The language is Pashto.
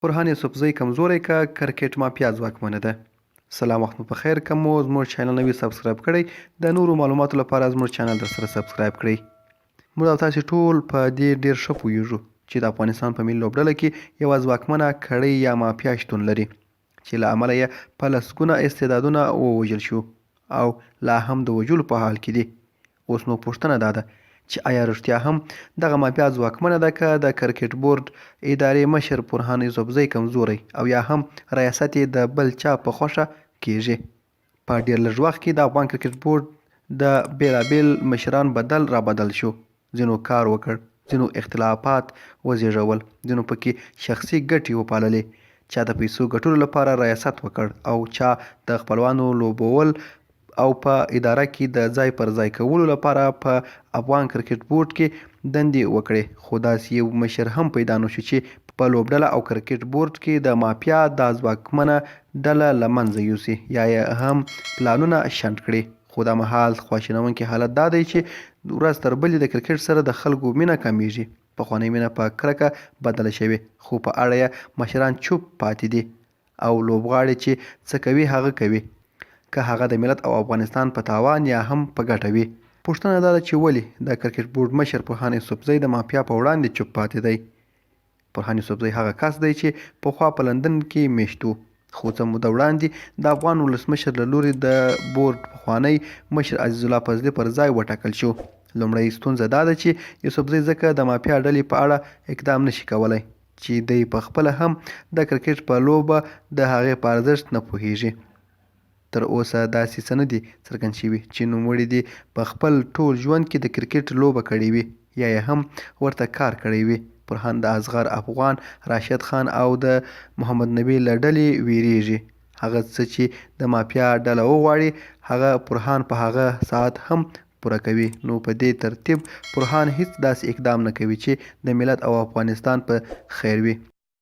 برهان یوسفزۍ کمزوری که کرکټ مافیا ځواکمنه ده. سلام، وخت مو په خیر. که مو زموږ چینل نوي سبسکرایب کړئ د نورو معلوماتو لپاره زموږ چینل درسره سبسکرایب کړئ. موږ او تاسې ټول په دې ډېر ښه پوهیږو چې د افغانستان په ملي لوبډله کې یوه ځواکمنه کړۍ یا مافیا شتون لري چې له امله یې په لسګونه استعدادونه ووژل شو او لا هم د وژلو په حال کې دي. اوس نو پوښتنه دا ده چې آیا رښتیا هم دغه مافیا ځواکمنه ده که د کرکټ بورډ ادارې مشر برهان یوسفزۍ کمزوری او یا هم ریاست یې د بل چا په خوښه کیږي. په ډېر لږ وخت کې د افغان کرکټ بورډ د بیلابیل مشران بدل را بدل شو. ځینو کار وکړ، ځینو اختلافات وزېږول، ځینو پکې شخصي ګټې وپاللې. چا د پیسو ګټلو لپاره ریاست وکړ او چا د خپلوانو لوبول او په اداره کې د ځای پر ځای کولو لپاره په افغان کرکټ بورډ کې دندې وکړې. خو داسې یو مشر هم پیدا نه شو چې په لوبډله او کرکټ بورډ کې د مافیا دا ځواکمنه ډله له منځه یوسي یا یې هم پلانونه شنډ کړي. خو دا مهال خواشینونکی حالت دا دی چې ورځ تر بلې د کرکټ سره د خلکو مینه کمیږي. پخوانۍ مینه په کرکه بدله شوې، خو په اړه یې مشران چوپ پاتې دي او لوبغاړي چې څه کوي هغه کوي، که هغه د ملت او افغانستان په تاوان یا هم په ګټه وي. پوښتنه دا ده چې ولې د کرکټ بورډ مشر برهان یوسفزۍ د مافیا په وړاندې چوپ پاتې دی. برهان یوسفزۍ هغه کس دی چې پخوا په لندن کې میشت و، خو څه موده وړاندې د افغان ولسمشر له لوري د بورډ پخوانی مشر عزیز الله فضلي پر ځای وټاکل شو. لومړۍ ستونزه دا ده چې یوسفزۍ ځکه د مافیا ډلې په اړه اقدام نشي کولی چې دی په خپله هم د کرکټ په لوبه د هغې په ارزښت نه پوهیږي. تر اوسه داسې څه نه دي څرګند شوي چې نوموړي دې په خپل ټول ژوند کې د کرکټ لوبه کړې وي یا یې هم ورته کار کړی وي. برهان د اصغر افغان، راشد خان او د محمد نبي له ډلې ویریږي. هغه څه چې د مافیا ډله وغواړي هغه برهان په هغه ساعت هم پوره کوي. نو په دې ترتیب برهان هیڅ داسې اقدام نه کوي چې د ملت او افغانستان په خیر وي.